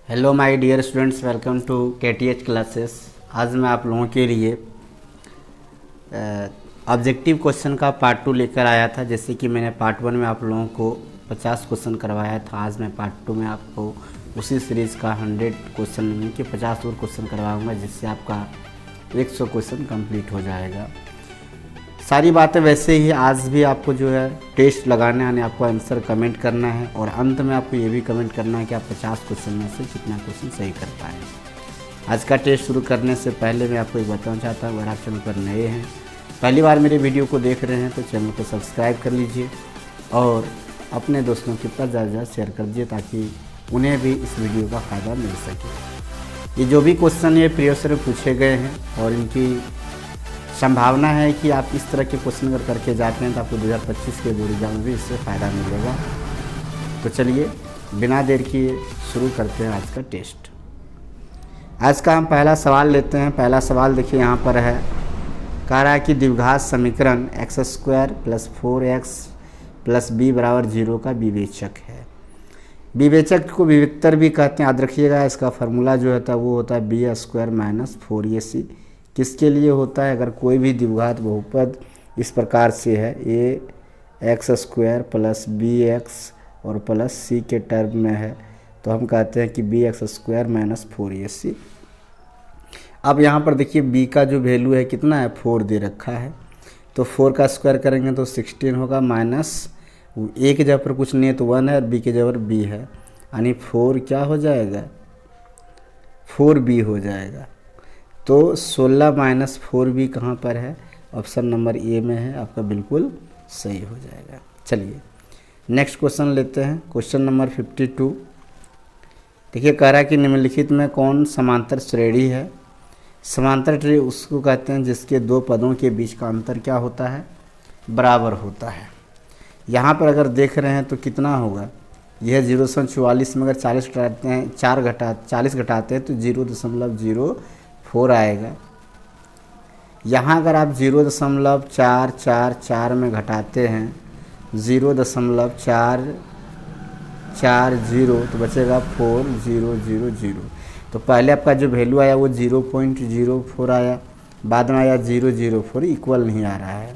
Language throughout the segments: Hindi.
Hello my dear students, welcome to KTH classes. आज मैं आप लोगों के लिए ऑब्जेक्टिव क्वेश्चन का पार्ट 2 लेकर आया था। जैसे कि मैंने पार्ट 1 में आप लोगों को 50 क्वेश्चन करवाया था, आज मैं पार्ट 2 में आपको उसी सीरीज़ का 100 क्वेश्चन यानी कि 50 और क्वेश्चन करवाऊँगा, जिससे आपका 100 क्वेश्चन कंप्लीट हो जाएगा। सारी बातें वैसे ही आज भी आपको जो है टेस्ट लगाना है, आपको आंसर कमेंट करना है और अंत में आपको ये भी कमेंट करना है कि आप 50 क्वेश्चन में से कितना क्वेश्चन सही कर पाए। आज का टेस्ट शुरू करने से पहले मैं आपको एक बताना चाहता हूँ, अगर आप चैनल पर नए हैं, पहली बार मेरे वीडियो को देख रहे हैं तो चैनल को सब्सक्राइब कर लीजिए और अपने दोस्तों के पास ज़्यादा शेयर कर दीजिए ताकि उन्हें भी इस वीडियो का फ़ायदा मिल सके। ये जो भी क्वेश्चन ये प्रीवियस से पूछे गए हैं और इनकी संभावना है कि आप इस तरह के क्वेश्चन अगर करके जाते हैं तो आपको 2025 के बोर्ड एग्जाम में भी इससे फ़ायदा मिलेगा। तो चलिए बिना देर किए शुरू करते हैं आज का टेस्ट। आज का हम पहला सवाल लेते हैं। पहला सवाल देखिए यहाँ पर है, कह रहा है कि द्विघात समीकरण x² + 4x + b = 0 का विवेचक है। विवेचक को विवेक्तर भी कहते हैं, याद रखिएगा। इसका फार्मूला जो होता है वो होता है b² - 4ac। किसके लिए होता है? अगर कोई भी द्विघात बहुपद इस प्रकार से है, ax² + bx और प्लस c के टर्म में है, तो हम कहते हैं कि bx² - 4ac। अब यहाँ पर देखिए b का जो वैल्यू है कितना है, 4 दे रखा है, तो 4 का स्क्वायर करेंगे तो 16 होगा, माइनस a के जगह पर कुछ नहीं है तो 1 है और b के जगह पर b है, यानी 4 क्या हो जाएगा, 4b हो जाएगा। तो 16 - 4b कहाँ पर है? ऑप्शन नंबर ए में है, आपका बिल्कुल सही हो जाएगा। चलिए नेक्स्ट क्वेश्चन लेते हैं, क्वेश्चन नंबर 52। देखिए कह रहा है कि निम्नलिखित में कौन समांतर श्रेणी है? समांतर श्रेणी उसको कहते हैं जिसके दो पदों के बीच का अंतर क्या होता है, बराबर होता है। यहाँ पर अगर देख रहे हैं तो कितना होगा, यह 0.44 में अगर 40 घटाते हैं, 40 घटाते हैं तो 0.04 आएगा। यहाँ अगर आप 0.444 में घटाते हैं 0.440 तो बचेगा 4000। तो पहले आपका जो वैल्यू आया वो 0.04 आया, बाद में आया 004, इक्वल नहीं आ रहा है।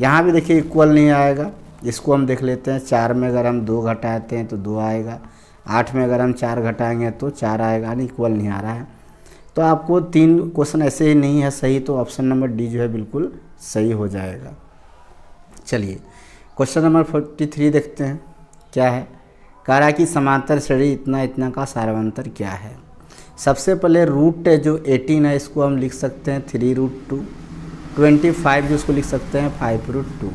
यहाँ भी देखिए इक्वल नहीं आएगा। इसको हम देख लेते हैं, 4 में अगर हम 2 घटाते हैं तो 2 आएगा, 8 में अगर हम 4 घटाएंगे तो 4 आएगा, यानी इक्वल नहीं आ रहा है। तो आपको 3 क्वेश्चन ऐसे ही नहीं है सही, तो ऑप्शन नंबर डी जो है बिल्कुल सही हो जाएगा। चलिए क्वेश्चन नंबर 43 देखते हैं, क्या है? कह रहा है कि समांतर श्रेणी इतना इतना का सार्वंतर क्या है? सबसे पहले रूट जो 18 है इसको हम लिख सकते हैं 3√2, 25 जो उसको लिख सकते हैं 5√2।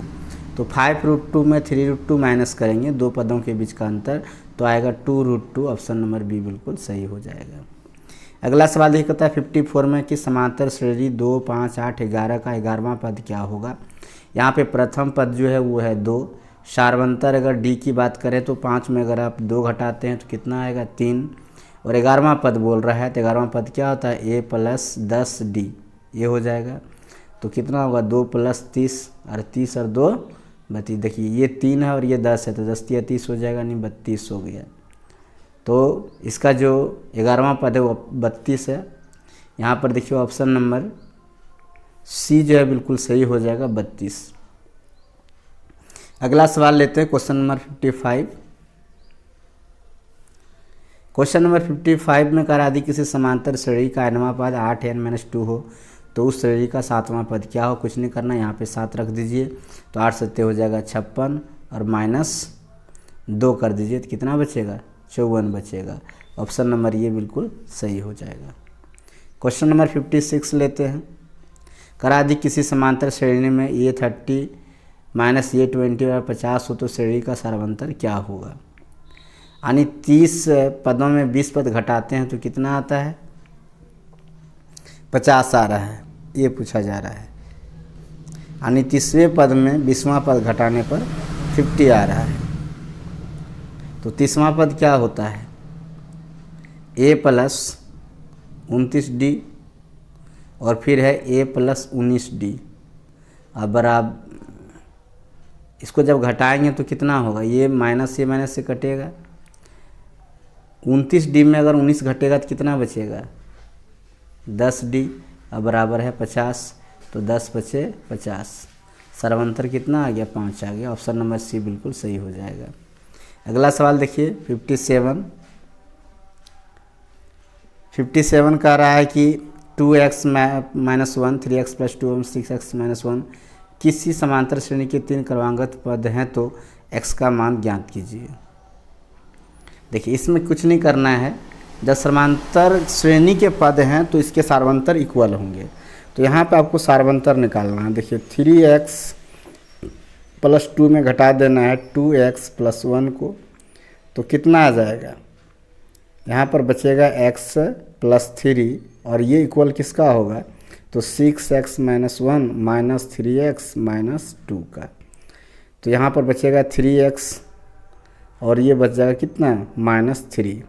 तो 5√2 में 3√2 माइनस करेंगे, दो पदों के बीच का अंतर, तो आएगा 2√2। ऑप्शन नंबर बी बिल्कुल सही हो जाएगा। अगला सवाल देखिए, कहता है 54 में कि समांतर श्रेणी 2, 5, 8, 11 का 11वां पद क्या होगा? यहाँ पे प्रथम पद जो है वो है 2। सार्वंतर अगर डी की बात करें तो 5 में अगर आप 2 घटाते हैं तो कितना आएगा, 3। और 11वां पद बोल रहा है तो 11वां पद क्या होता है, a + 10d, ये हो जाएगा। तो कितना होगा, 2 + 30 और 30 और 2 32। देखिए ये 3 है और ये 10 है, तो 10 × 30 हो जाएगा, नहीं 32 हो गया। तो इसका जो 11वां पद है वो 32 है। यहाँ पर देखिए ऑप्शन नंबर सी जो है बिल्कुल सही हो जाएगा, 32। अगला सवाल लेते हैं, क्वेश्चन नंबर 55। क्वेश्चन नंबर 55 में कह रहा यदि किसी समांतर श्रेणी का nवां पद 8n - 2 हो तो उस श्रेणी का 7वां पद क्या हो? कुछ नहीं करना, यहाँ पे 7 रख दीजिए, तो 8 × 7 हो जाएगा 56 और -2 कर दीजिए तो कितना बचेगा, 54 बचेगा। ऑप्शन नंबर ये बिल्कुल सही हो जाएगा। क्वेश्चन नंबर 56 लेते हैं। करा यदि किसी समांतर श्रेणी में a30 - a20 और 50 हो तो श्रेणी का सार्वंतर क्या होगा? यानी 30 पदों में 20 पद घटाते हैं तो कितना आता है, 50 आ रहा है, ये पूछा जा रहा है। यानी 30वें पद में 20वां पद घटाने पर 50 आ रहा है। तो 30वां पद क्या होता है, a + 29d और फिर है a + 19d। अब आप इसको जब घटाएंगे तो कितना होगा, ये माइनस से कटेगा, 29D में अगर 19 घटेगा तो कितना बचेगा 10D अब बराबर है 50, तो 10 बचे 50, सर्वांतर कितना आ गया 5 आ गया। ऑप्शन नंबर सी बिल्कुल सही हो जाएगा। अगला सवाल देखिए 57 कह रहा है कि 2x minus 1 3x plus 2 6x minus 1 किसी समांतर श्रेणी के 3 क्रमागत पद हैं तो x का मान ज्ञात कीजिए। देखिए इसमें कुछ नहीं करना है, जब समांतर श्रेणी के पद हैं तो इसके सार्वंतर इक्वल होंगे, तो यहाँ पे आपको सार्वंतर निकालना है। देखिए 3x प्लस 2 में घटा देना है 2x प्लस 1 को, तो कितना आ जाएगा, यहाँ पर बचेगा x प्लस 3 और ये इक्वल किसका होगा, तो 6x minus 1 minus 3x minus 2 का, तो यहाँ पर बचेगा 3x और ये बच जाएगा कितना माइनस 3।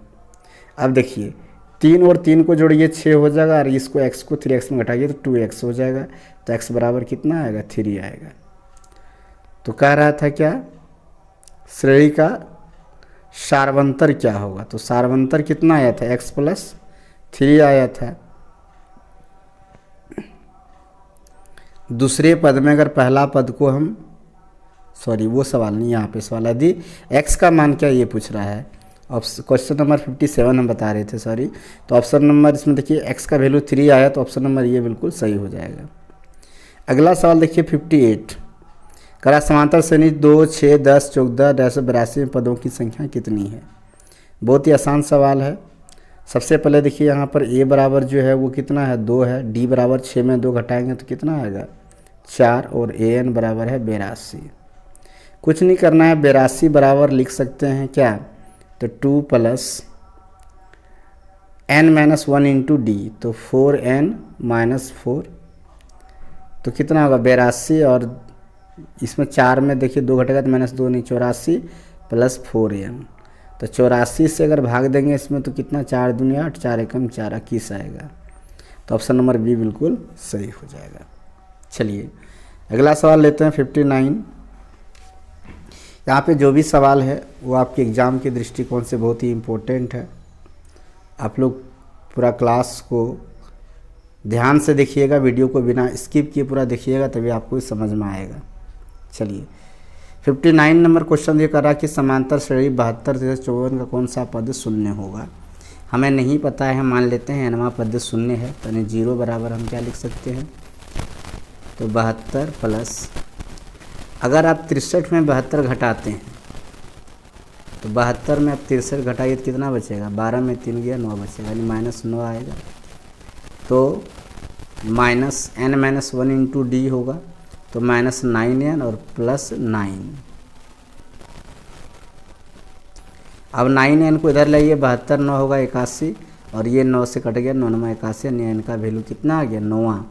अब देखिए 3 और 3 को जोड़िए 6 हो जाएगा और इसको x को 3x में घटाइए तो 2x हो जाएगा, तो x बराबर कितना आएगा 3 आएगा। तो कह रहा था क्या श्रेणी का सार्वंतर क्या होगा, तो सार्वंतर कितना आया था x प्लस 3 आया था। दूसरे पद में अगर पहला पद को हम वो सवाल नहीं, यहाँ पे सवाल यदि x का मान क्या ये पूछ रहा है। क्वेश्चन नंबर 57 हम बता रहे थे तो ऑप्शन नंबर इसमें देखिए x का वैल्यू 3 आया, तो ऑप्शन नंबर ये बिल्कुल सही हो जाएगा। अगला सवाल देखिए 58 करा समांतर श्रेणी 2 6 10 14 82 पदों की संख्या कितनी है। बहुत ही आसान सवाल है। सबसे पहले देखिए यहाँ पर a बराबर जो है वो कितना है 2 है, d बराबर 6 में 2 घटाएंगे तो कितना आएगा 4 और an बराबर है 82। कुछ नहीं करना है, 82 बराबर लिख सकते हैं क्या, तो 2 plus n minus 1 into D, तो 4n माइनस 4, तो कितना होगा 82 और इसमें 4 में देखिए 2 घटेगा तो माइनस 2 नहीं 84 प्लस 4n, तो 84 से अगर भाग देंगे इसमें तो कितना 4 दूनी 8 4 एकम 4 21 आएगा, तो ऑप्शन नंबर बी बिल्कुल सही हो जाएगा। चलिए अगला सवाल लेते हैं 59। यहाँ पे जो भी सवाल है वो आपके एग्ज़ाम के दृष्टिकोण से बहुत ही इम्पोर्टेंट है। आप लोग पूरा क्लास को ध्यान से देखिएगा, वीडियो को बिना स्किप किए पूरा देखिएगा तभी आपको समझ में आएगा। चलिए 59 नंबर क्वेश्चन ये कर रहा कि समांतर श्रेणी 72 से 54 का कौन सा पद शून्य होगा। हमें नहीं पता है, हम मान लेते हैं nवां पद शून्य है, तो 0 बराबर हम क्या लिख सकते हैं, तो 72 प्लस अगर आप 63 में 72 घटाते हैं तो 72 में आप 63 घटाइए तो कितना बचेगा, 12 में 3 गया 9 बचेगा, यानी माइनस 9 आएगा, तो minus n minus 1 into D होगा, तो माइनस 9n और प्लस 9। अब 9n को इधर लाइए, 72 9 होगा 81 और ये 9 से कट गया 9 9 81, यानी n का वैल्यू कितना आ गया 9वां,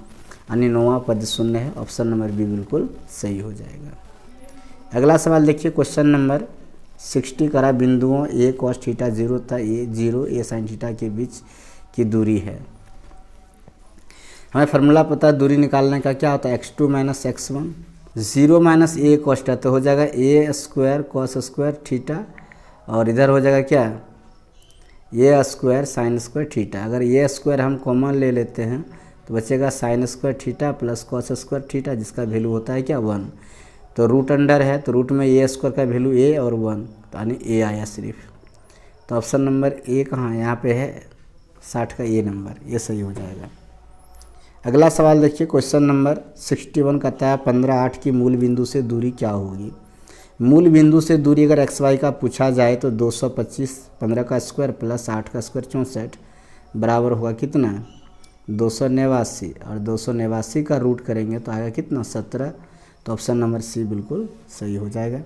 यानी 9वां पद शून्य है। ऑप्शन नंबर बी बिल्कुल सही हो जाएगा। अगला सवाल देखिए क्वेश्चन नंबर 60 करा बिंदुओं a cos थीटा 0 तथा a0 a sin थीटा के बीच की दूरी है। हमें फार्मूला पता है दूरी निकालने का, क्या होता है x2 minus x1, 0 minus a cos theta तो हो जाएगा a square cos square theta और इधर हो जाएगा क्या a square sine square theta. अगर a स्क्वायर हम कॉमन ले लेते हैं तो बचेगा sign square theta plus cos square theta, जिसका वैल्यू होता है क्या 1, तो रूट अंडर है तो रूट में a स्क्वायर का वैल्यू a और 1, तो यानी a आया सिर्फ, तो ऑप्शन नंबर ए कहाँ है, यहाँ पे है 60 का a नंबर, ये सही हो जाएगा। अगला सवाल देखिए क्वेश्चन नंबर 61 कहता है 15 8 की मूल बिंदु से दूरी क्या होगी। मूल बिंदु से दूरी अगर एक्स वाई का पूछा जाए तो 225 15 का स्क्वायर प्लस 8 का स्क्वायर 64 बराबर होगा कितना 289 और 289 का रूट करेंगे तो आएगा कितना 17, तो ऑप्शन नंबर सी बिल्कुल सही हो जाएगा।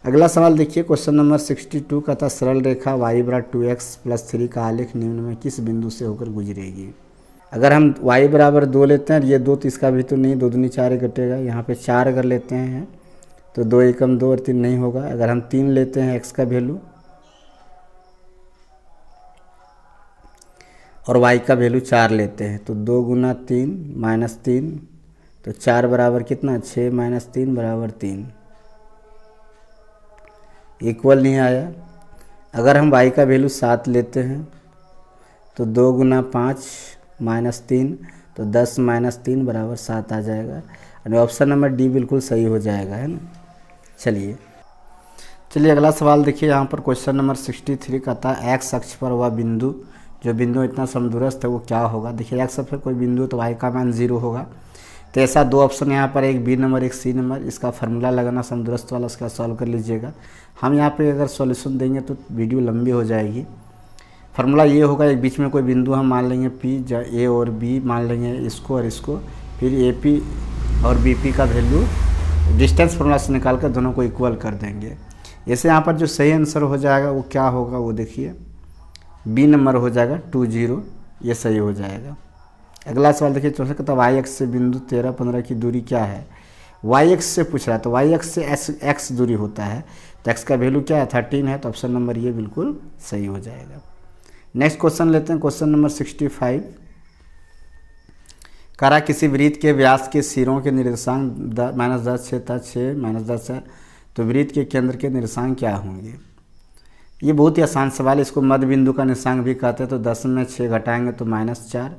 अगला सवाल देखिए क्वेश्चन नंबर 62 का था सरल रेखा y बराबर 2x प्लस 3 का आलेख निम्न में किस बिंदु से होकर गुजरेगी। अगर हम y बराबर 2 लेते हैं, ये 2 तो इसका भी तो नहीं, 2 दूनी 4 कटेगा, यहाँ पे 4 अगर लेते हैं तो 2 एकम 2 और 3 नहीं होगा। अगर हम 3 लेते हैं x का वैल्यू और y का वैल्यू 4 लेते हैं तो 2 गुना 3 माइनस 3, तो 4 बराबर कितना 6 माइनस 3 बराबर 3, इक्वल नहीं आया। अगर हम y का वैल्यू 7 लेते हैं तो 2 गुना 5 माइनस 3, तो 10 माइनस 3 बराबर 7 आ जाएगा। यानी ऑप्शन नंबर डी बिल्कुल सही हो जाएगा, है ना। चलिए अगला सवाल देखिए, यहाँ पर क्वेश्चन नंबर 63 का था एक्स अक्ष पर वह बिंदु, जो बिंदु इतना समदूरस्थ है वो क्या होगा। देखिए एक्स अक्ष पर कोई बिंदु तो y का मान 0 होगा। तो ऐसा 2 ऑप्शन यहाँ पर, एक बी नंबर एक सी नंबर। इसका फार्मूला लगाना समदूरस्थ वाला, उसका सॉल्व कर लीजिएगा। हम यहाँ पे अगर सॉल्यूशन देंगे तो वीडियो लंबी हो जाएगी। फार्मूला ये होगा, एक बीच में कोई बिंदु हम मान लेंगे P, ए और बी मान लेंगे इसको और इसको, फिर AP और BP का वैल्यू डिस्टेंस फार्मूला से निकाल कर दोनों को इक्वल कर देंगे। ऐसे यहाँ पर जो सही आंसर हो जाएगा वो क्या होगा, वो देखिए बी नंबर हो जाएगा 20, ये सही हो जाएगा। अगला सवाल देखिए 64 का, वाई एक्स से बिंदु 13, 15 की दूरी क्या है। वाई एक्स से पूछ रहा है, तो वाई एक्स से एक्स दूरी होता है, तो एक्स का वैल्यू क्या है 13 है, तो ऑप्शन नंबर ये बिल्कुल सही हो जाएगा। नेक्स्ट क्वेश्चन लेते हैं, क्वेश्चन नंबर 65। करा किसी वृत्त के व्यास के सिरों के निर्देशांक -10, 6 था 6 -10 है, तो वृत्त के केंद्र के निर्देशांक क्या होंगे। ये बहुत ही आसान सवाल है। इसको मध्य बिंदु का निर्देशांक भी कहते हैं। तो 10 में 6 घटाएंगे तो -4,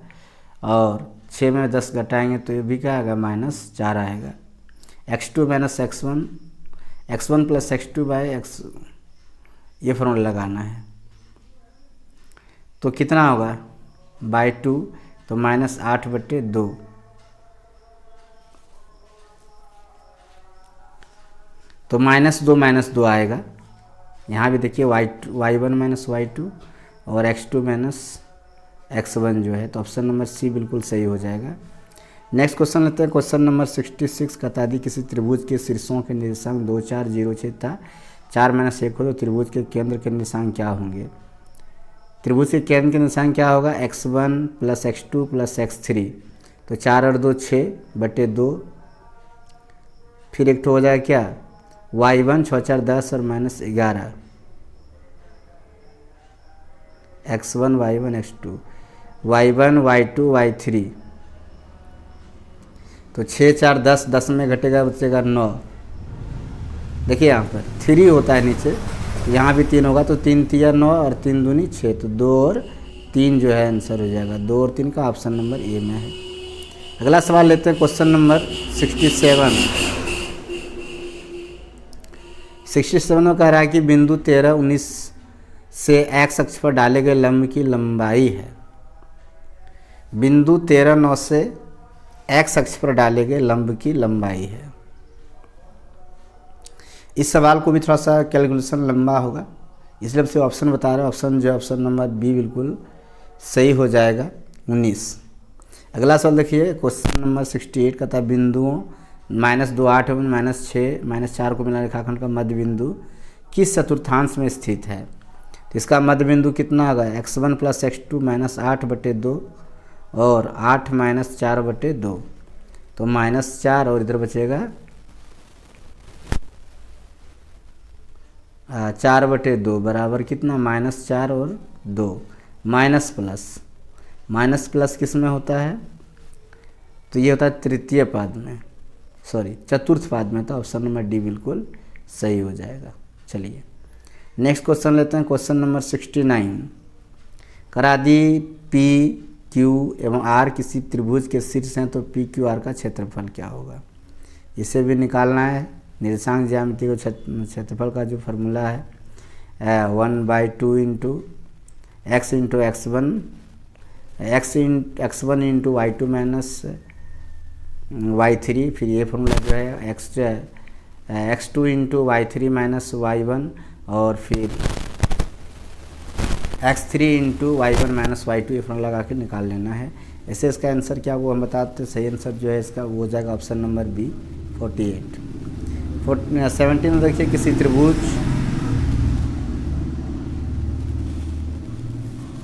और 6 में 10 घटाएंगे तो ये भी क्या आएगा -4 आएगा। x2 - x1, x1 + x2 / x, ये फॉर्मूला लगाना है। तो कितना होगा /2, तो -8/2, तो -2 -2 आएगा। यहाँ भी देखिए y1 - y2 और x2 - x1 जो है, तो ऑप्शन नंबर सी बिल्कुल सही हो जाएगा। नेक्स्ट क्वेश्चन लेते हैं, क्वेश्चन नंबर 66 का था किसी त्रिभुज के शीर्षों के निर्देशांक 2, 4, 0, 6 था 4 - 1 हो, तो त्रिभुज के केंद्र के निर्देशांक क्या होंगे। त्रिभुज के केंद्र के निर्देशांक क्या होगा, x1 + x2 + x3, तो 4 और 2 6/2, फिर एक तो हो जाएगा क्या y1 6 4 10 और -11, x1 y1 x2 y1 y2 y3, तो 6 4 10, 10 में घटेगा बचेगा 9। देखिए यहाँ पर 3 होता है नीचे, यहाँ भी 3 होगा, तो 3 3 9 और 3 दूनी 6, तो 2 और 3 जो है आंसर हो जाएगा। 2 और 3 का ऑप्शन नंबर ए में है। अगला सवाल लेते हैं, क्वेश्चन नंबर 67 में कह रहा है कि बिंदु 13, 19 से एक्स अक्ष पर डाले गए लंब की लंबाई है। बिंदु 13, 9 से एक्स अक्ष पर डाले गए लंब की लंबाई है। इस सवाल को भी थोड़ा सा कैलकुलेशन लंबा होगा, इसलिए आपसे ऑप्शन बता रहे हैं। ऑप्शन जो है ऑप्शन नंबर बी बिल्कुल सही हो जाएगा 19। अगला सवाल देखिए, क्वेश्चन नंबर 68 का था बिंदुओं -2, 8 और -6, -4 को मिला रेखाखंड का मध्य बिंदु किस चतुर्थांश में स्थित है। तो इसका मध्य बिंदु कितना होगा, x1 + x2 -8/2 और 8 - 4/2, तो -4 और इधर बचेगा 4/2 बराबर कितना -4 और 2, माइनस प्लस किस में होता है, तो ये होता है तृतीय पाद में, चतुर्थ पाद में, तो ऑप्शन नंबर डी बिल्कुल सही हो जाएगा। चलिए नेक्स्ट क्वेश्चन लेते हैं, क्वेश्चन नंबर 69। करा दी पी क्यू एवं आर किसी त्रिभुज के शीर्ष हैं, तो पी क्यू आर का क्षेत्रफल क्या होगा। इसे भी निकालना है। निर्देशांक ज्यामिति को क्षेत्रफल का जो फार्मूला है 1/2 × x × x1 × y2 - y3, फिर ये फार्मूला जो है x2 × y3 - y1, और फिर x3 × y1 - y2, ये फार्मूला लगा के निकाल लेना है। ऐसे इसका आंसर क्या वो हम बताते हैं। सही आंसर जो है इसका वो हो जाएगा ऑप्शन नंबर बी 48। 17 में देखिए किसी त्रिभुज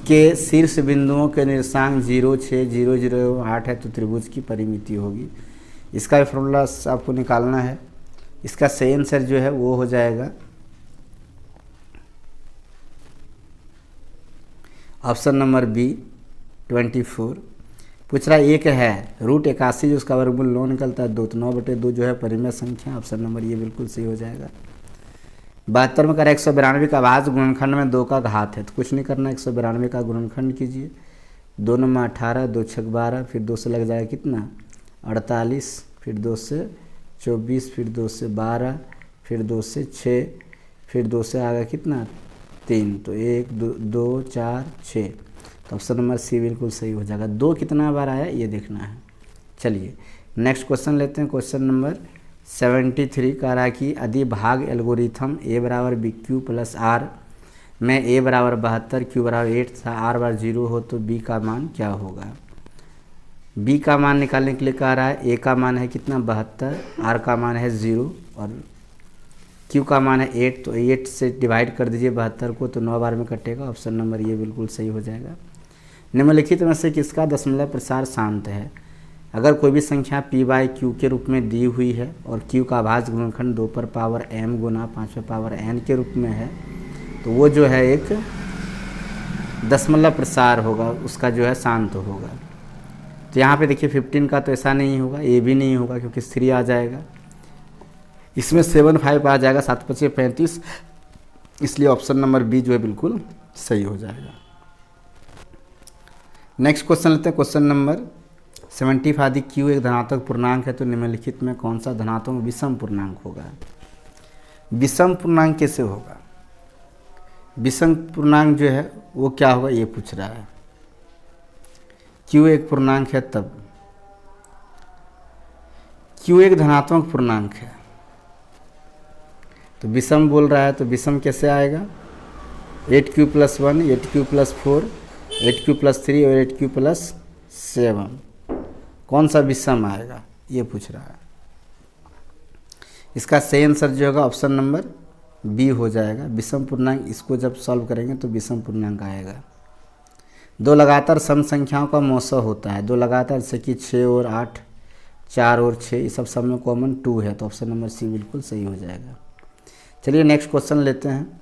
के शीर्ष बिंदुओं के निर्देशांक 0, 6, 0, 0, 8 है, तो त्रिभुज की परिमिति होगी। इसका फॉर्मूला आपको निकालना है। इसका सही आंसर जो है वो हो जाएगा ऑप्शन नंबर बी 24। पूछ रहा एक है √81 जो उसका वर्गमूल 9 निकलता है 2, तो 9/2 जो है परिमेय संख्या। ऑप्शन नंबर ये बिल्कुल सही हो जाएगा। 72 में करा 192 का भाज्य गुणनखंड में 2 का घात है, तो कुछ नहीं करना, 192 का गुणनखंड कीजिए। 2 9 18, 2 6 12, फिर 2 से लग जाएगा कितना 48, फिर 2 से 24, फिर 2 से 12, फिर 2 से 6, फिर 2 से आ गया कितना 3, तो 1 2 4 6, तो ऑप्शन नंबर सी बिल्कुल सही हो जाएगा। 2 कितना बार आया ये देखना है। चलिए नेक्स्ट क्वेश्चन लेते हैं। क्वेश्चन नंबर 73 कह रहा है कि अधिभाग एल्गोरिथम ए बराबर बी क्यू प्लस आर में ए बराबर 72, क्यू बराबर 8 तथा आर बराबर 0 हो तो बी का मान क्या होगा। बी का मान निकालने के लिए कह रहा है ए का मान है कितना 72, आर का मान है 0 और क्यू का मान है 8, तो 8 से डिवाइड कर दीजिए 72 को, तो 9 बार में कटेगा। ऑप्शन नंबर ये बिल्कुल सही हो जाएगा। निम्नलिखित में से किसका दशमलव प्रसार शांत है। अगर कोई भी संख्या p बाई क्यू के रूप में दी हुई है और q का भाज्य गुणनखंड 2 पर पावर m गुना 5 पर पावर n के रूप में है, तो वो जो है एक दशमलव प्रसार होगा, उसका जो है शांत होगा। तो यहाँ पे देखिए 15 का तो ऐसा नहीं होगा, ये भी नहीं होगा क्योंकि 3 आ जाएगा, इसमें 7 5 आ जाएगा, 7 5 35, इसलिए ऑप्शन नंबर बी जो है बिल्कुल सही हो जाएगा। नेक्स्ट क्वेश्चन लेते हैं। क्वेश्चन नंबर 75 आदि क्यू एक धनात्मक पूर्णांक है तो निम्नलिखित में कौन सा धनात्मक विषम पूर्णांक होगा। विषम पूर्णांक कैसे होगा, विषम पूर्णांक जो है वो क्या होगा ये पूछ रहा है। क्यू एक पूर्णांक है तब, क्यू एक धनात्मक पूर्णांक है तो विषम बोल रहा है, तो विषम कैसे आएगा 8q + 1, 8q + 4, 8q + 3 और 8q + 7, कौन सा विषम आएगा ये पूछ रहा है। इसका सही आंसर जो होगा ऑप्शन नंबर बी हो जाएगा। विषम पूर्णांक इसको जब सॉल्व करेंगे तो विषम पूर्णांक आएगा। 2 लगातार सम संख्याओं का मौसा होता है, 2 लगातार जैसे कि 6 और 8, 4 और 6, ये सब सब में कॉमन 2 है, तो ऑप्शन नंबर सी बिल्कुल सही हो जाएगा। चलिए नेक्स्ट क्वेश्चन लेते हैं।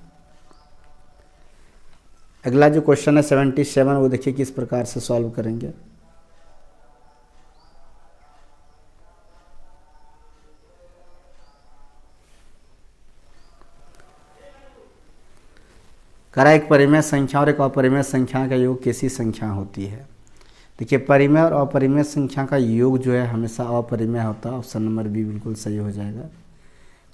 अगला जो क्वेश्चन है 77, वो देखिए किस प्रकार से सॉल्व करेंगे। करा एक परिमेय संख्या और एक अपरिमेय संख्या का योग कैसी संख्या होती है। देखिए परिमेय और अपरिमेय संख्या का योग जो है हमेशा अपरिमेय होता है, ऑप्शन नंबर बी बिल्कुल सही हो जाएगा।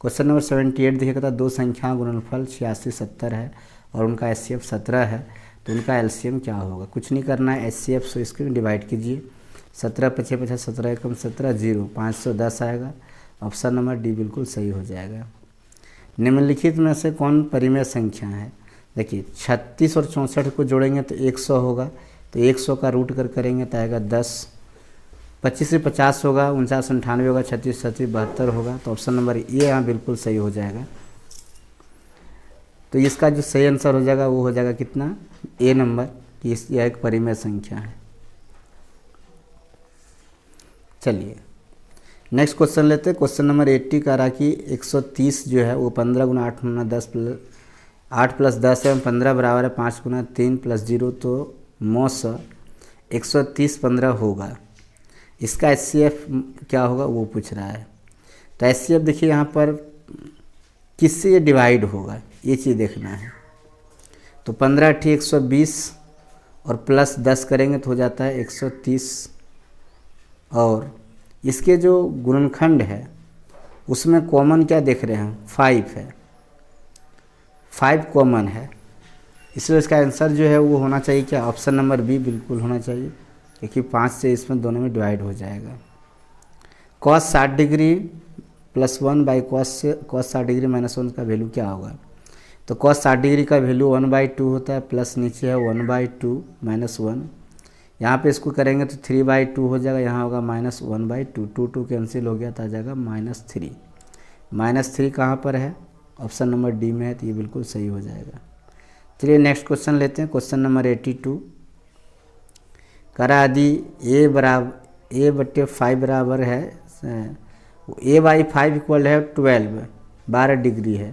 क्वेश्चन नंबर 78 देखिए कहता 2 संख्या गुणनफल 86 70 है और उनका HCF 17 है, तो उनका LCM क्या होगा। कुछ नहीं करना है, HCF से इसको डिवाइड कीजिए, 17 5 50, 17 एकम 17, 0, 510 आएगा। ऑप्शन नंबर डी बिल्कुल सही हो जाएगा। निम्नलिखित में से कौन परिमेय संख्या है। देखिए 36 और 64 को जोड़ेंगे तो 100 होगा, तो 100 का रूट करेंगे तो आएगा 10, 25 से 50 होगा, 49 98 होगा, 36 36 72 होगा, तो ऑप्शन नंबर ये यहाँ बिल्कुल सही हो जाएगा। तो इसका जो सही आंसर हो जाएगा वो हो जाएगा कितना ए नंबर, कि यह एक परिमेय संख्या है। चलिए नेक्स्ट क्वेश्चन लेते हैं। क्वेश्चन नंबर 80 कह रहा कि 130 जो है वो 15 गुना 8 गुना 10 8 + 10 है, 15 बराबर है 5 गुना 3 + 0, तो मौस 130 15 होगा। इसका HCF क्या होगा वो पूछ रहा है। तो HCF देखिए यहाँ पर किससे ये डिवाइड होगा ये चीज़ देखना है। तो 15 × 120 और प्लस 10 करेंगे तो हो जाता है 130, और इसके जो गुणनखंड है उसमें कॉमन क्या देख रहे हैं 5 है, 5 कॉमन है, इसलिए इसका आंसर जो है वो होना चाहिए क्या ऑप्शन नंबर बी बिल्कुल होना चाहिए, क्योंकि 5 से इसमें दोनों में डिवाइड हो जाएगा। cos 60 degree + 1 by cos 60 degree - 1 का वैल्यू क्या होगा। तो cos 60 डिग्री का वैल्यू 1/2 होता है, प्लस नीचे है 1/2 - 1, यहाँ पे इसको करेंगे तो 3/2 हो जाएगा, यहाँ होगा -1/2, 2 2 कैंसिल हो गया तो आ जाएगा -3। -3 कहाँ पर है ऑप्शन नंबर डी में है, तो ये बिल्कुल सही हो जाएगा। चलिए नेक्स्ट क्वेश्चन लेते हैं। क्वेश्चन नंबर 82 करा यदि a/5 बराबर है a/5 = है 12 डिग्री है,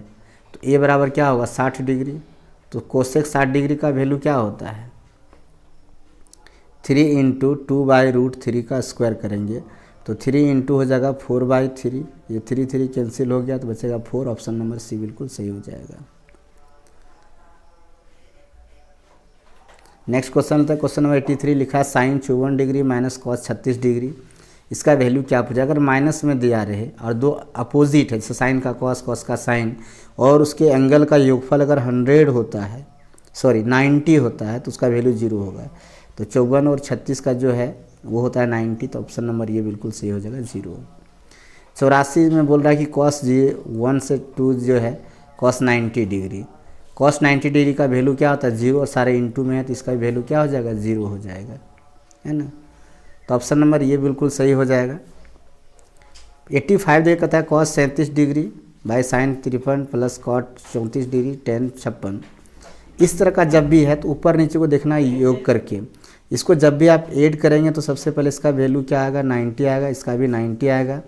तो a बराबर क्या होगा 60 डिग्री, तो कोसेक 60 डिग्री का वैल्यू क्या होता है 3 × 2/√3 का स्क्वायर करेंगे तो 3 इंटू हो जाएगा 4/3, ये 3 3 कैंसिल हो गया तो बचेगा 4। ऑप्शन नंबर सी बिल्कुल सही हो जाएगा। नेक्स्ट क्वेश्चन था, क्वेश्चन नंबर 83 लिखा है sine 54 degree minus cos 36 degree, इसका वैल्यू क्या पूछा। अगर माइनस में दिया रहे और दो अपोजिट है, जैसे साइन का कॉस, कॉस का साइन, और उसके एंगल का योगफल अगर 100 होता है, सॉरी 90 होता है, तो उसका वैल्यू 0 होगा। तो 54 और 36 का जो है वो होता है 90, तो ऑप्शन नंबर ये बिल्कुल सही हो जाएगा 0। 84 में बोल रहा है कि कॉस 1 से 2 जो है कॉस 90 डिग्री, कॉस 90 डिग्री का वैल्यू क्या होता है 0, और सारे इंटू में है तो इसका वैल्यू क्या हो जाएगा 0 हो जाएगा, है ना। तो ऑप्शन नंबर ये बिल्कुल सही हो जाएगा। 85 देखा कहता है cos 37 degree by sine 53 plus cot 34 degree tan 56। इस तरह का जब भी है तो ऊपर नीचे को देखना योग करके, इसको जब भी आप ऐड करेंगे तो सबसे पहले इसका वैल्यू क्या आएगा 90 आएगा, इसका भी 90 आएगा।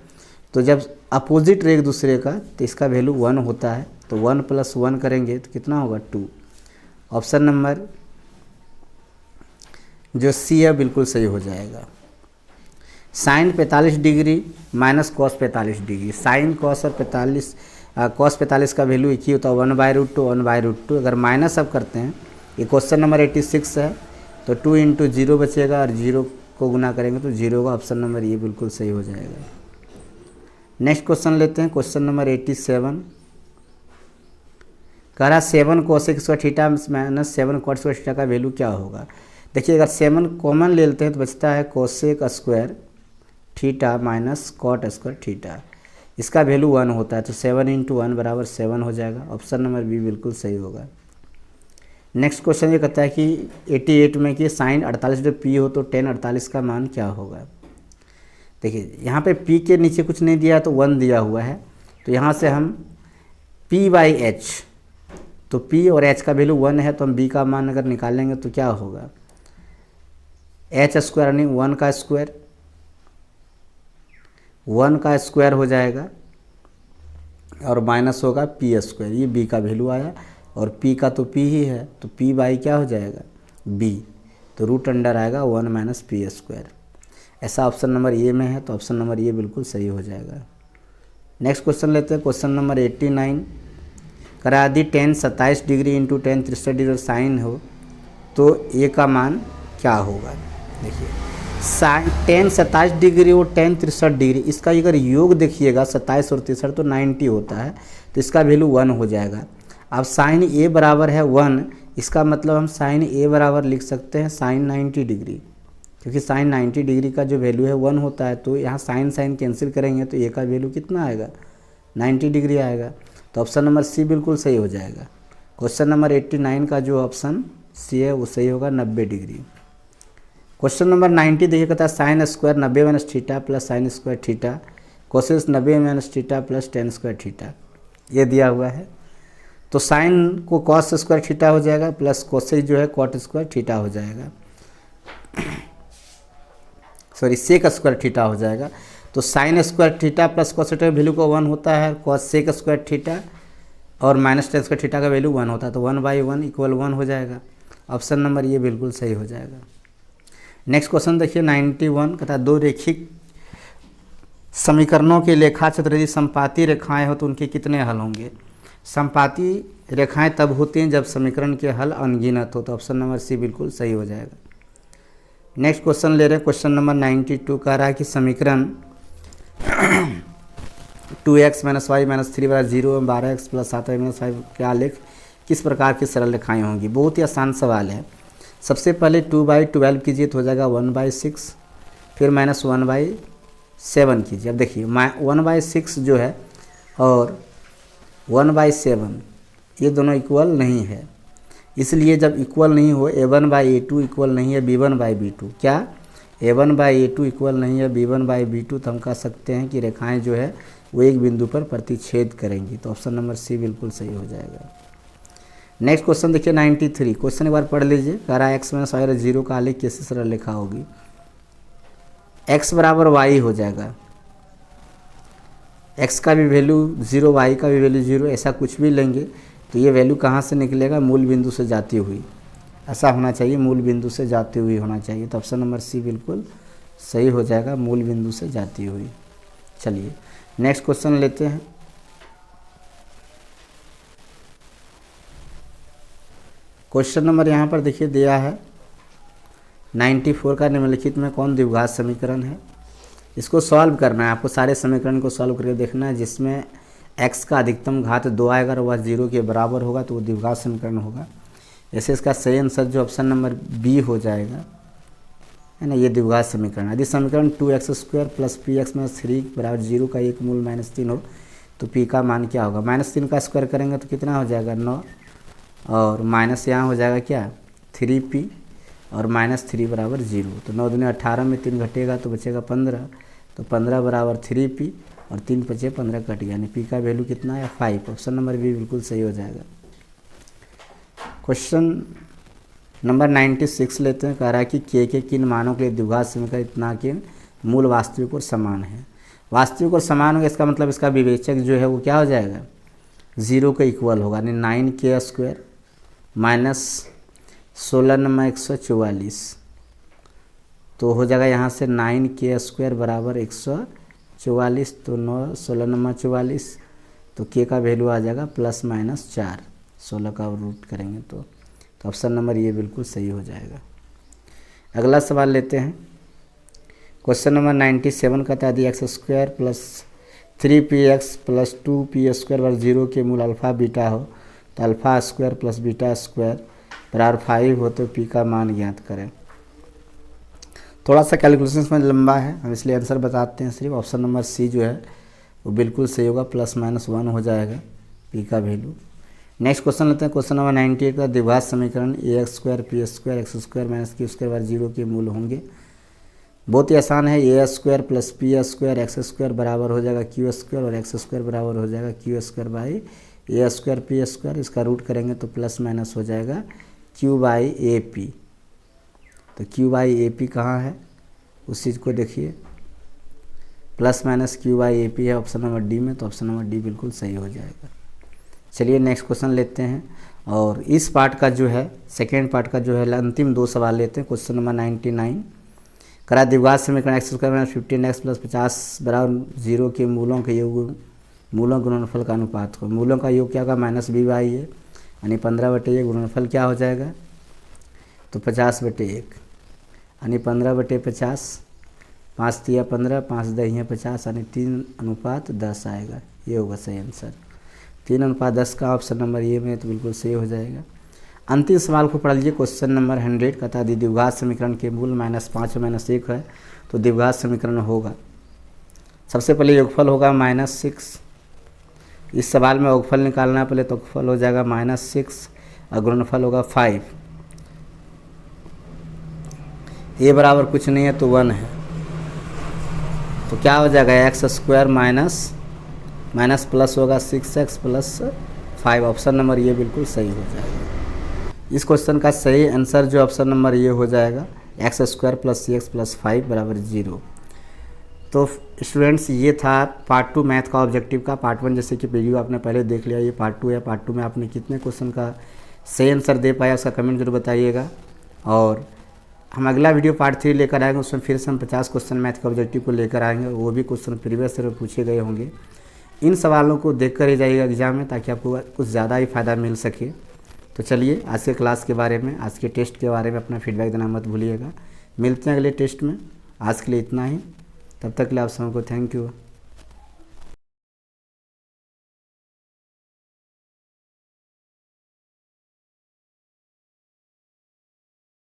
तो जब अपोजिट रहे एक दूसरे का तो इसका वैल्यू 1 होता है, तो 1 + 1 करेंगे तो कितना होगा 2। ऑप्शन नंबर जो सी है बिल्कुल सही हो जाएगा। Sine 45 degree minus cos 45 degree, sine cos और 45 कॉस 45 का वैल्यू एक ही होता है 1/√2 1/√2। अगर माइनस अब करते हैं, ये क्वेश्चन नंबर 86 है, तो 2 इंटू 0 बचेगा और 0 को गुना करेंगे तो 0 का ऑप्शन नंबर ये बिल्कुल सही हो जाएगा। नेक्स्ट क्वेश्चन लेते हैं, क्वेश्चन नंबर 87 कह रहा 7 cosec square theta minus 7 cot square theta का वैल्यू क्या होगा। देखिए अगर 7 कॉमन ले लेते हैं तो बचता है cosec square theta minus cot square theta, इसका वैल्यू 1 होता है, तो 7 इंटू 1 बराबर 7 हो जाएगा। ऑप्शन नंबर बी बिल्कुल सही होगा। नेक्स्ट क्वेश्चन ये कहता है कि 88 में कि साइन 48 जब पी हो तो टेन 48 का मान क्या होगा। देखिए यहाँ पे पी के नीचे कुछ नहीं दिया है तो 1 दिया हुआ है, तो यहाँ से हम p/h, तो p और h का वैल्यू 1 है, तो हम b का मान अगर निकालेंगे तो क्या होगा h स्क्वायर यानी 1 का स्क्वायर, 1 का स्क्वायर हो जाएगा और माइनस होगा पी स्क्वायर, ये b का वैल्यू आया और p का तो p ही है, तो p/ क्या हो जाएगा b, तो रूट अंडर आएगा 1 - p स्क्वायर। ऐसा ऑप्शन नंबर ए में है, तो ऑप्शन नंबर ए बिल्कुल सही हो जाएगा। नेक्स्ट क्वेश्चन लेते हैं, क्वेश्चन नंबर 89 करा यदि ten 27 degree into ten 63 degree sine हो तो ए का मान क्या होगा। देखिए साइन टेन 27 डिग्री और टेन 63 डिग्री, इसका अगर योग देखिएगा 27 और 63 तो 90 होता है, तो इसका वैल्यू 1 हो जाएगा। अब साइन ए बराबर है 1, इसका मतलब हम साइन ए बराबर लिख सकते हैं साइन 90 डिग्री, क्योंकि साइन 90 डिग्री का जो वैल्यू है 1 होता है, तो यहाँ साइन साइन कैंसिल करेंगे तो ए का वैल्यू कितना आएगा 90 डिग्री आएगा। तो ऑप्शन नंबर सी बिल्कुल सही हो जाएगा। क्वेश्चन नंबर 89 का जो ऑप्शन सी है वो सही होगा 90 डिग्री। क्वेश्चन नंबर 90 देखिए कहता है sine square 90 - theta plus sine square theta cosec 90 - theta plus tan square theta, ये दिया हुआ है। तो साइन को कॉस स्क्वायर थीटा हो जाएगा प्लस कोसेक जो है कॉट स्क्वायर थीटा हो जाएगा, सॉरी सेक स्क्वायर थीटा हो जाएगा। तो sign square theta plus cos theta का वैल्यू को 1 होता है, कॉस सेक स्क्वायर थीटा और माइनस टेन स्क्वायर थीटा का वैल्यू 1 होता है, तो 1/1 = 1 हो जाएगा। ऑप्शन नंबर ये बिल्कुल सही हो जाएगा। नेक्स्ट क्वेश्चन देखिए 91 कहता है दो रेखिक समीकरणों के लेखा चित्र यदि संपाती रेखाएं हो तो उनके कितने हल होंगे। संपाती रेखाएं तब होती हैं जब समीकरण के हल अनगिनत हो, तो ऑप्शन नंबर सी बिल्कुल सही हो जाएगा। नेक्स्ट क्वेश्चन ले रहे हैं, क्वेश्चन नंबर 92 कह रहा है कि समीकरण 2x - y - 3 = 0 एवं 12x + 7y - 5 के आलेख किस प्रकार की सरल रेखाएं होंगी। बहुत ही आसान सवाल है। सबसे पहले 2/12 कीजिए तो हो जाएगा 1/6, फिर -1/7 कीजिए। अब देखिए 1/6 जो है और 1/7 ये दोनों इक्वल नहीं है, इसलिए जब इक्वल नहीं हो a1/a2 इक्वल नहीं है b1/b2, क्या a1/a2 इक्वल नहीं है b1/b2, तो हम कह सकते हैं कि रेखाएं जो है वो एक बिंदु पर प्रतिच्छेद करेंगी, तो ऑप्शन नंबर सी बिल्कुल सही हो जाएगा। नेक्स्ट क्वेश्चन देखिए 93, क्वेश्चन एक बार पढ़ लीजिए। कह रहा है x - y 0 का आलेख कैसे सरल रेखा होगी। x बराबर y हो जाएगा, x का भी वैल्यू 0 y का भी वैल्यू 0, ऐसा कुछ भी लेंगे तो ये वैल्यू कहाँ से निकलेगा मूल बिंदु से जाती हुई, ऐसा होना चाहिए, मूल बिंदु से जाती हुई होना चाहिए, तो ऑप्शन नंबर सी बिल्कुल सही हो जाएगा, मूल बिंदु से जाती हुई। चलिए नेक्स्ट क्वेश्चन लेते हैं। क्वेश्चन नंबर यहाँ पर देखिए दिया है 94 का निम्नलिखित में कौन द्विघात समीकरण है। इसको सॉल्व करना है आपको, सारे समीकरण को सॉल्व करके देखना है। जिसमें x का अधिकतम घात 2 आएगा और वह 0 के बराबर होगा तो वो द्विघात समीकरण होगा। ऐसे इसका सही आंसर जो ऑप्शन नंबर बी हो जाएगा, है ना, ये द्विघात समीकरण। यदि समीकरण 2x² प्लस px माइनस 3 बराबर 0 का एक मूल -3 हो तो p का मान क्या होगा। -3 का स्क्वायर करेंगे तो कितना हो जाएगा 9, और माइनस यहाँ हो जाएगा क्या 3p, और -3 बराबर 0। तो 9 दूनी 18 में 3 घटेगा तो बचेगा 15, तो 15 बराबर 3p और 3 बचे 15 कट गया, यानी p का वैल्यू कितना है 5। ऑप्शन नंबर बी बिल्कुल सही हो जाएगा। क्वेश्चन नंबर 96 लेते हैं। कह रहा है कि के किन मानों के लिए द्विघात समीकरण इतना के मूल वास्तविक और समान है। वास्तविक और समान होगा इसका मतलब इसका विवेचक जो है वो क्या हो जाएगा 0 के इक्वल होगा, यानी 9k² माइनस 16 नंबर 144, तो हो जाएगा यहाँ से 9k² बराबर 144, तो 9 16 नंबर 44, तो k का वैल्यू आ जाएगा ±4, 16 का रूट करेंगे तो ऑप्शन नंबर ये बिल्कुल सही हो जाएगा। अगला सवाल लेते हैं। क्वेश्चन नंबर 97 का था x² plus 3px plus 2p² बराबर 0 के मूल अल्फ़ा बीटा हो तो α² प्लस β² बराबर 5 हो तो p का मान ज्ञात करें। थोड़ा सा कैलकुलेशन में लंबा है, हम इसलिए आंसर बताते हैं सिर्फ। ऑप्शन नंबर सी जो है वो बिल्कुल सही होगा, ±1 हो जाएगा p का वैल्यू। नेक्स्ट क्वेश्चन लेते हैं। क्वेश्चन नंबर 98 का द्विघात समीकरण ax² p² x² minus q² बराबर 0 के मूल होंगे। बहुत ही आसान है, a² प्लस p² x² बराबर हो जाएगा q² और x² बराबर हो जाएगा q² बाई a² p²। इसका रूट करेंगे तो प्लस माइनस हो जाएगा q बाई ए पी। तो q बाई ए पी कहाँ है उस चीज़ को देखिए, plus minus q by A P है ऑप्शन नंबर डी में, तो ऑप्शन नंबर डी बिल्कुल सही हो जाएगा। चलिए नेक्स्ट क्वेश्चन लेते हैं, और इस पार्ट का जो है सेकेंड पार्ट का जो है अंतिम 2 सवाल लेते हैं। क्वेश्चन नंबर 99 करा द्विघात समीकरण x² माइनस 15x प्लस 50 बराबर 0 के मूलों के योग मूलों गुणनफल का अनुपात हो। मूलों का योग क्या होगा -b बाई है, यानी 15/1। गुणनफल क्या हो जाएगा तो 50/1, यानी 15/50, 5 तिया 15, 5 दहिया 50, यानी 3:10 आएगा। ये होगा सही आंसर, 3:10 का ऑप्शन नंबर ए में तो बिल्कुल सही हो जाएगा। अंतिम सवाल को पढ़ लीजिए। क्वेश्चन नंबर 100 का था द्विघात समीकरण के मूल -5 और -1 है तो द्विघात समीकरण होगा। सबसे पहले योगफल होगा -6। इस सवाल में योगफल निकालना पहले तो योगफल हो जाएगा -6 और गुणनफल होगा 5। ए बराबर कुछ नहीं है तो 1 है, तो क्या हो जाएगा x² माइनस प्लस होगा 6x प्लस 5। ऑप्शन नंबर ये बिल्कुल सही हो जाएगा। इस क्वेश्चन का सही आंसर जो ऑप्शन नंबर ये हो जाएगा x² प्लस 6x प्लस 5 बराबर 0। तो स्टूडेंट्स ये था पार्ट 2 मैथ का ऑब्जेक्टिव का। पार्ट 1 जैसे कि वीडियो आपने पहले देख लिया, ये पार्ट 2 है। पार्ट 2 में आपने कितने क्वेश्चन का सही आंसर दे पाया उसका कमेंट जरूर बताइएगा। और हम अगला वीडियो पार्ट 3 लेकर आएंगे, उसमें फिर से हम 50 क्वेश्चन मैथ के ऑब्जेक्टिव को लेकर आएंगे। वो भी क्वेश्चन प्रीवियस ईयर में पूछे गए होंगे। इन सवालों को देख कर ही जाइएगा एग्जाम में, ताकि आपको कुछ ज़्यादा ही फ़ायदा मिल सके। तो चलिए आज के क्लास के बारे में, आज के टेस्ट के बारे में अपना फीडबैक देना मत भूलिएगा। मिलते हैं अगले टेस्ट में। आज के लिए इतना ही, तब तक के लिए आप सबको थैंक यू।